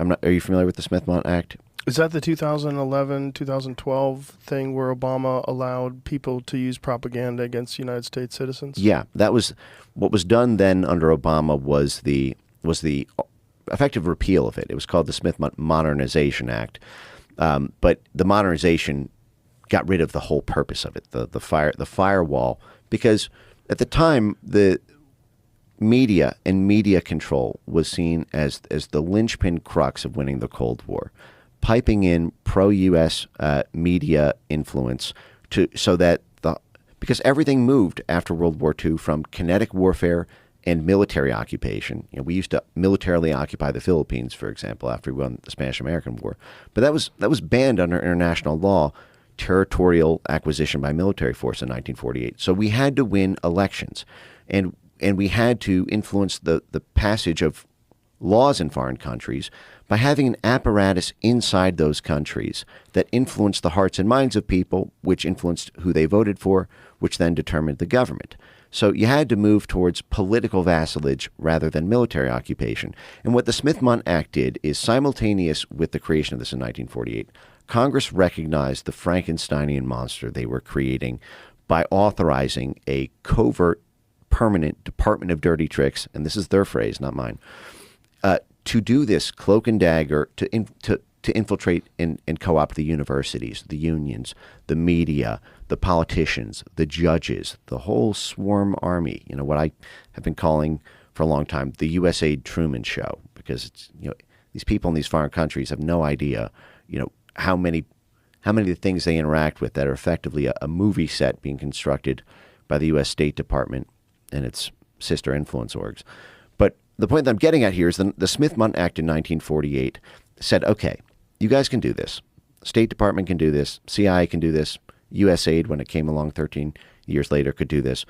Are you familiar with the Smith-Mont Act? Is that the 2011, 2012 thing where Obama allowed people to use propaganda against United States citizens? Yeah, that was what was done then under Obama was the effective repeal of it. It was called the Smith-Mont Modernization Act. But the modernization got rid of the whole purpose of it, the firewall, because at the time the media and media control was seen as the linchpin crux of winning the Cold War, piping in pro-U.S. Media influence so that because everything moved after World War II from kinetic warfare and military occupation. We used to militarily occupy the Philippines, for example, after we won the Spanish-American War. But that was banned under international law, territorial acquisition by military force in 1948. So we had to win elections, and we had to influence the passage of laws in foreign countries by having an apparatus inside those countries that influenced the hearts and minds of people, which influenced who they voted for, which then determined the government. So you had to move towards political vassalage rather than military occupation. And what the Smith-Mont Act did is, simultaneous with the creation of this in 1948, Congress recognized the Frankensteinian monster they were creating by authorizing a covert, permanent Department of Dirty Tricks, and this is their phrase, not mine, to do this cloak and dagger, to infiltrate and co-opt the universities, the unions, the media, the politicians, the judges, the whole swarm army. What I have been calling for a long time the USAID Truman Show, because it's these people in these foreign countries have no idea how many of the things they interact with that are effectively a movie set being constructed by the U.S. State Department and its sister influence orgs. But the point that I'm getting at here is the Smith-Mont Act in 1948 said, okay, you guys can do this. State Department can do this. CIA can do this. USAID, when it came along 13 years later, could do this.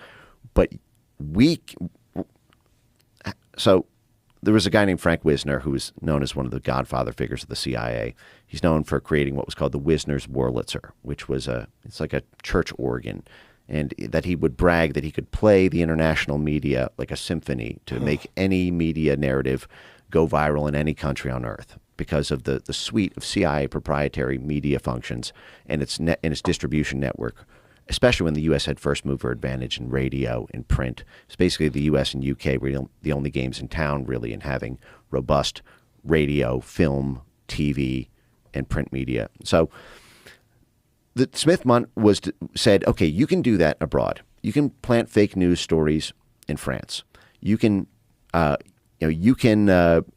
But so there was a guy named Frank Wisner who was known as one of the godfather figures of the CIA. He's known for creating what was called the Wisner's Wurlitzer, which was it's like a church organ, and that he would brag that he could play the international media like a symphony to make any media narrative go viral in any country on earth because of the suite of CIA proprietary media functions and its distribution network, especially when the U.S. had first mover advantage in radio and print. It's basically the U.S. and U.K. were the only games in town, really, in having robust radio, film, TV, and print media. So the Smith-Mont said, okay, you can do that abroad. You can plant fake news stories in France. You can,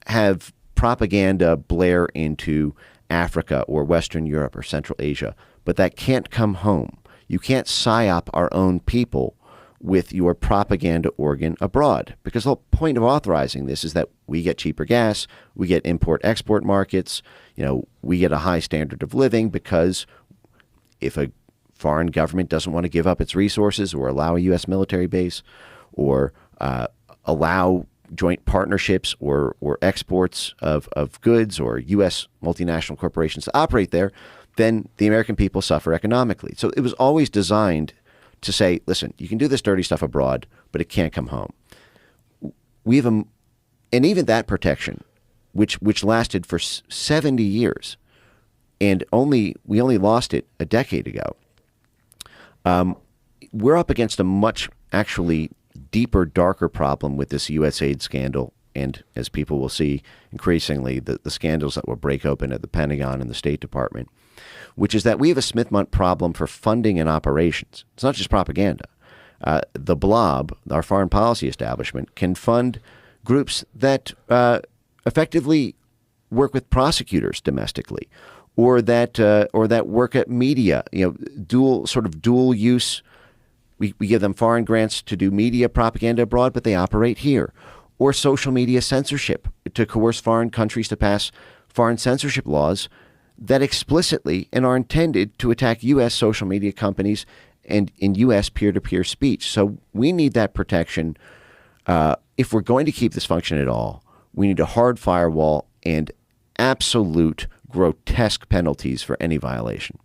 have propaganda blare into Africa or Western Europe or Central Asia, but that can't come home. You can't psyop our own people with your propaganda organ abroad, because the whole point of authorizing this is that we get cheaper gas, we get import-export markets, we get a high standard of living, because if a foreign government doesn't want to give up its resources or allow a U.S. military base or allow joint partnerships or exports of goods or U.S. multinational corporations to operate there, then the American people suffer economically. So it was always designed to say, listen, you can do this dirty stuff abroad, but it can't come home. And even that protection, which lasted for 70 years, and we only lost it a decade ago. We're up against a much actually deeper, darker problem with this USAID scandal, and as people will see increasingly, the scandals that will break open at the Pentagon and the State Department, which is that we have a Smith-Mont problem for funding and operations. It's not just propaganda. The Blob, our foreign policy establishment, can fund groups that effectively work with prosecutors domestically, or that work at media, dual use. We give them foreign grants to do media propaganda abroad, but they operate here. Or social media censorship, to coerce foreign countries to pass foreign censorship laws that explicitly and are intended to attack U.S. social media companies and in U.S. peer-to-peer speech. So we need that protection. If we're going to keep this function at all, we need a hard firewall and absolute grotesque penalties for any violation.